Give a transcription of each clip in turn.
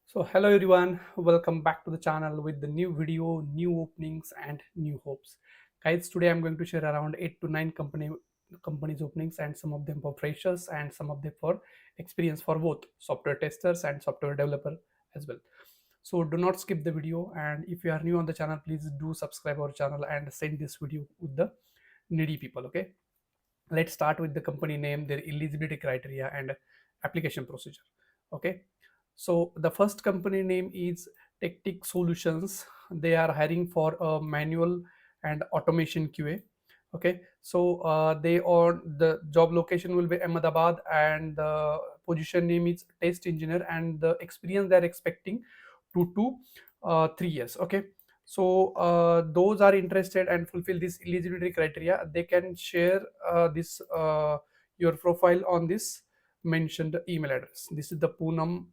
So hello everyone, welcome back to the channel with the new video, new openings and new hopes. Guys, today I'm going to share around 8 to 9 companies openings, and some of them for freshers and some of them for experience for both software testers and software developer as well. So do not skip the video, and if you are new on the channel, please do subscribe our channel and send this video with the needy people. Okay, let's start with the company name, their eligibility criteria and application procedure. Okay, so the first company name is Techtic Solutions. They are hiring for a manual and automation QA. Okay, so they on the job location will be Ahmedabad, and the position name is test engineer, and the experience they are expecting 2 to 3 years. Okay, so those are interested and fulfill this eligibility criteria, they can share this your profile on this mentioned email address. This is the Poonam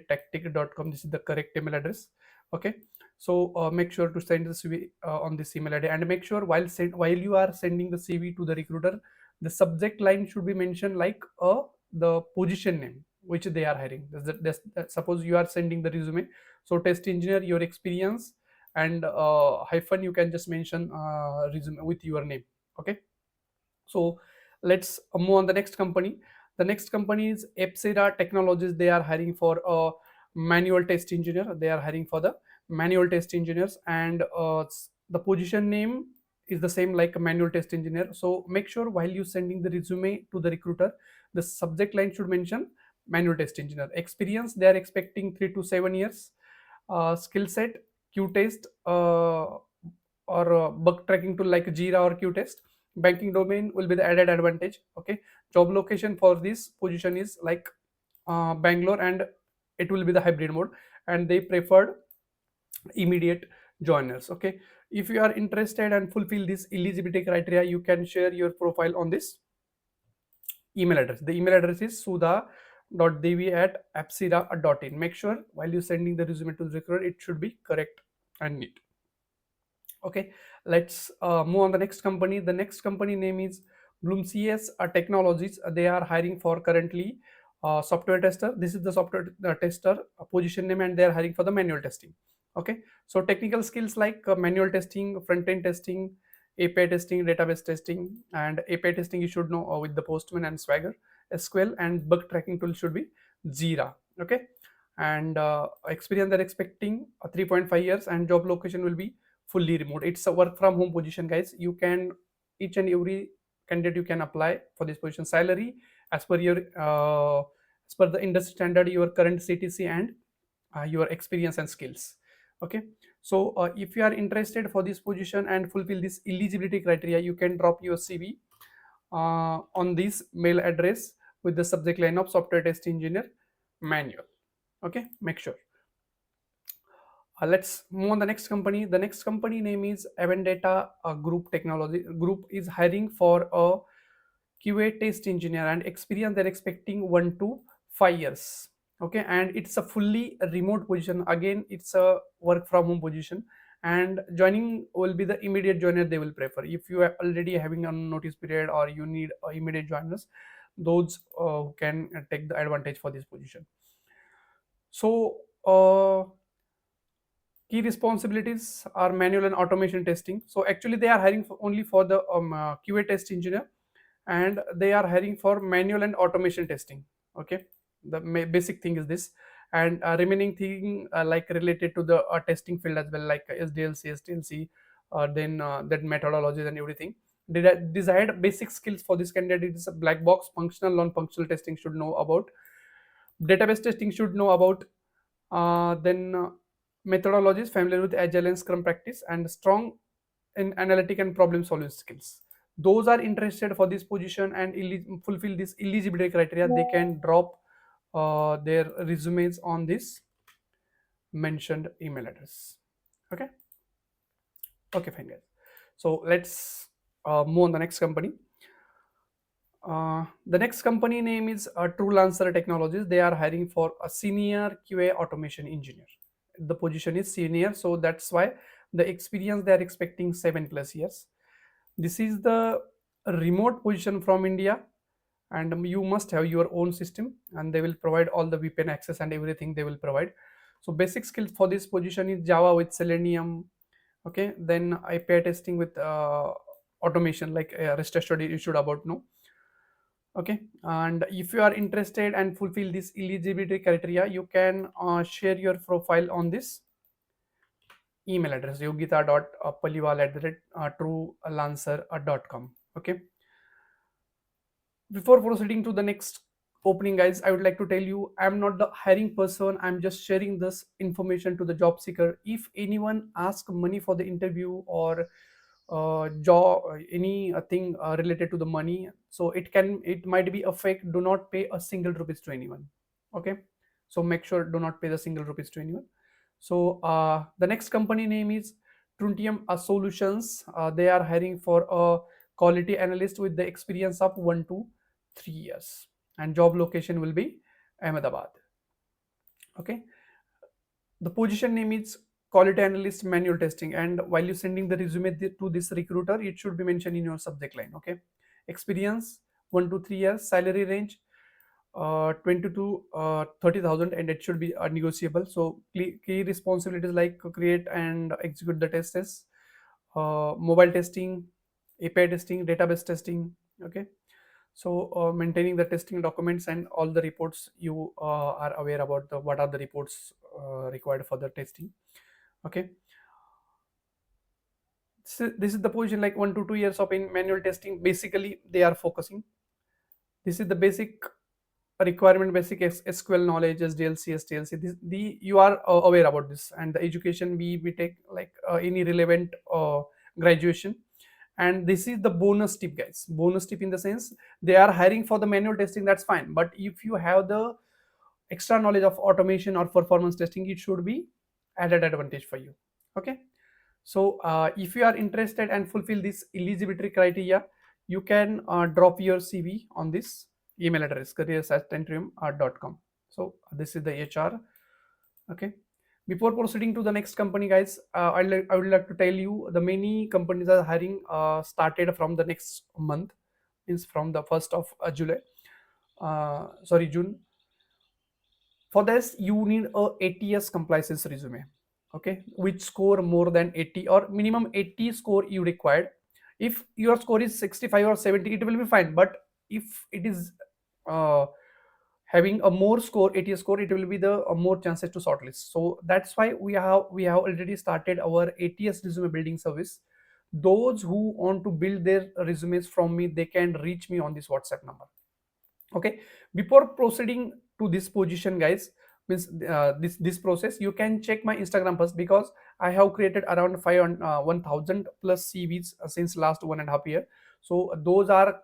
@tactic.com. This is the correct email address. Okay, so make sure to send the CV on this email ID, and make sure while you are sending the CV to the recruiter, the subject line should be mentioned like the position name which they are hiring. Suppose you are sending the resume, so test engineer, your experience, and hyphen you can just mention resume with your name. Okay, so let's move on the next company. The next company is AppSierra Technologies. They are hiring for a manual test engineer. They are hiring for the manual test engineers, and the position name is the same like a manual test engineer. So make sure while you sending the resume to the recruiter, the subject line should mention manual test engineer. Experience, they are expecting 3 to 7 years. Skill set, Q test, or bug tracking tool like Jira or Q test. Banking domain will be the added advantage. Okay, job location for this position is like Bangalore, and it will be the hybrid mode, and they preferred immediate joiners. Okay, if you are interested and fulfill this eligibility criteria, you can share your profile on this email address. The email address is sudha.devi@appsira.in. Make sure while you sending the resume to the recruiter, it should be correct and neat. Okay, let's move on the next company. The next company name is Bloomcs Technologies. They are hiring for currently software tester. This is the software tester position name, and they are hiring for the manual testing. Okay, so technical skills like manual testing, front end testing, API testing, database testing, and API testing you should know with the Postman and Swagger. SQL and bug tracking tool should be Jira. Okay, and experience they're expecting 3.5 years, and job location will be fully remote. It's a work from home position, guys. You can, each and every candidate you can apply for this position. Salary as per your as per the industry standard, your current CTC, and your experience and skills. Okay, so if you are interested for this position and fulfill this eligibility criteria, you can drop your CV on this mail address with the subject line of software test engineer manual. Okay, make sure. Let's move on the next company. The next company name is Avendata Group Technology. Group is hiring for a QA test engineer, and experience they're expecting 1 to 5 years. Okay, and it's a fully remote position. Again, it's a work from home position, and joining will be the immediate joiner they will prefer. If you are already having a notice period or you need immediate joiners, those who can take the advantage for this position. So key responsibilities are manual and automation testing. So actually they are hiring only for the QA test engineer, and they are hiring for manual and automation testing. Okay, the basic thing is this, and remaining thing like related to the testing field as well, like SDLC, STLC, then that methodologies and everything. Desired basic skills for this candidate is a black box, functional, non-functional testing should know about, database testing should know about, then methodologies familiar with agile and scrum practice, and strong in analytic and problem solving skills. Those are interested for this position and fulfill this eligibility criteria, they can drop their resumes on this mentioned email address. Okay, okay, fine guys. So let's move on the next company. The next company name is Truelancer Technologies. They are hiring for a senior QA automation engineer. The position is senior, so that's why the experience they are expecting 7+ years. This is the remote position from India, and you must have your own system, and they will provide all the VPN access and everything they will provide. So basic skills for this position is Java with Selenium. Okay, then API testing with automation like rest assured you should about know. Okay, and if you are interested and fulfill this eligibility criteria, you can share your profile on this email address yogita.paliwal@truelancer.com. Okay, before proceeding to the next opening, guys, I would like to tell you I'm not the hiring person. I'm just sharing this information to the job seeker. If anyone asks money for the interview or job anything related to the money, so it might be a fake. Do not pay a single rupees to anyone. Okay, so make sure do not pay the single rupees to anyone. So the next company name is Trentium Solutions. They are hiring for a quality analyst with the experience of 1 to 3 years, and job location will be Ahmedabad. Okay, the position name is quality analyst manual testing, and while you sending the resume to this recruiter, it should be mentioned in your subject line. Okay, experience 1 to 3 years, salary range 20 to 30,000, and it should be negotiable. So key responsibilities like create and execute the tests, mobile testing, API testing, database testing. Okay, so maintaining the testing documents and all the reports you are aware about the what are the reports required for the testing. Okay, this is the position like 1 to 2 years of in manual testing. Basically, they are focusing. This is the basic requirement, basic SQL knowledge, SDLC, STLC. The you are aware about this, and the education we take like any relevant graduation. And this is the bonus tip, guys. Bonus tip in the sense they are hiring for the manual testing. That's fine, but if you have the extra knowledge of automation or performance testing, it should be added advantage for you. Okay, so if you are interested and fulfill this eligibility criteria, you can drop your CV on this email address careers@tentrium.com. So this is the HR. Okay. Before proceeding to the next company, guys, I would like to tell you the many companies are hiring started from the next month, means from the 1st of July. Sorry, June. For this, you need a ATS compliance resume. Okay, which score more than 80 or minimum 80 score you required. If your score is 65 or 70, it will be fine. But if it is uh, having a more score, ATS score, it will be the more chances to shortlist. So that's why we have already started our ATS resume building service. Those who want to build their resumes from me, they can reach me on this WhatsApp number. Okay, before proceeding to this position, guys, means this process, you can check my Instagram first, because I have created around 1000 plus CVs since last 1.5 year. So those are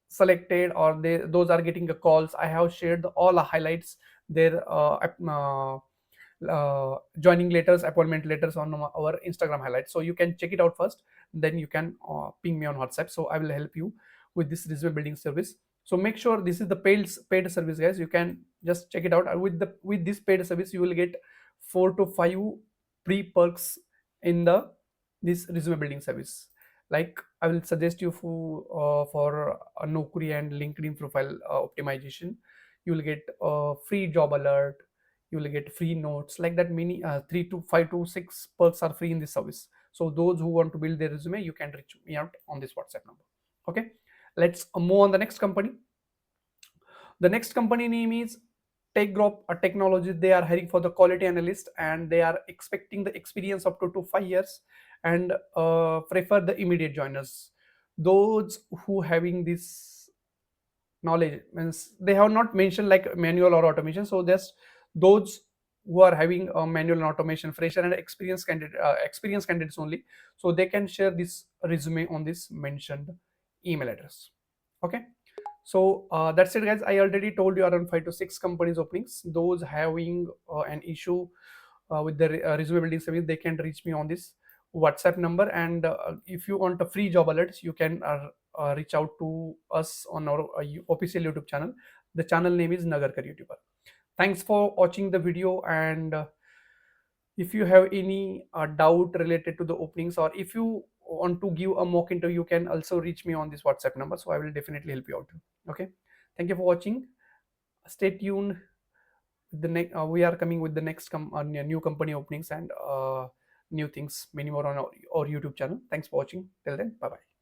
selected, or those are getting the calls. I have shared all the highlights, their joining letters, appointment letters on our Instagram highlights. So you can check it out first, then you can ping me on WhatsApp. So I will help you with this resume building service. So make sure this is the paid service, guys. You can just check it out. With this paid service, you will get 4 to 5 pre perks in the this resume building service. Like I will suggest you for a Naukri and LinkedIn profile optimization. You will get a free job alert. You will get free notes, like that. Many 3 to 5 to 6 perks are free in this service. So those who want to build their resume, you can reach me out on this WhatsApp number. Okay, let's move on the next company. The next company name is TechGropse Technologies. They are hiring for the quality analyst, and they are expecting the experience up to 5 years, and prefer the immediate joiners. Those who having this knowledge, means they have not mentioned like manual or automation. So just those who are having a manual and automation, fresher and experienced candidates only. So they can share this resume on this mentioned email address. Okay, so that's it, guys. I already told you around 5 to 6 companies openings. Those having an issue with the resume building service, they can reach me on this WhatsApp number. And if you want a free job alerts, you can reach out to us on our official YouTube channel. The channel name is Nagarkar YouTuber. Thanks for watching the video, and if you have any doubt related to the openings, or if you want to give a mock interview, you can also reach me on this WhatsApp number. So I will definitely help you out. Okay, thank you for watching. Stay tuned. We are coming with the next new company openings and new things, many more on our YouTube channel. Thanks for watching. Till then, bye bye.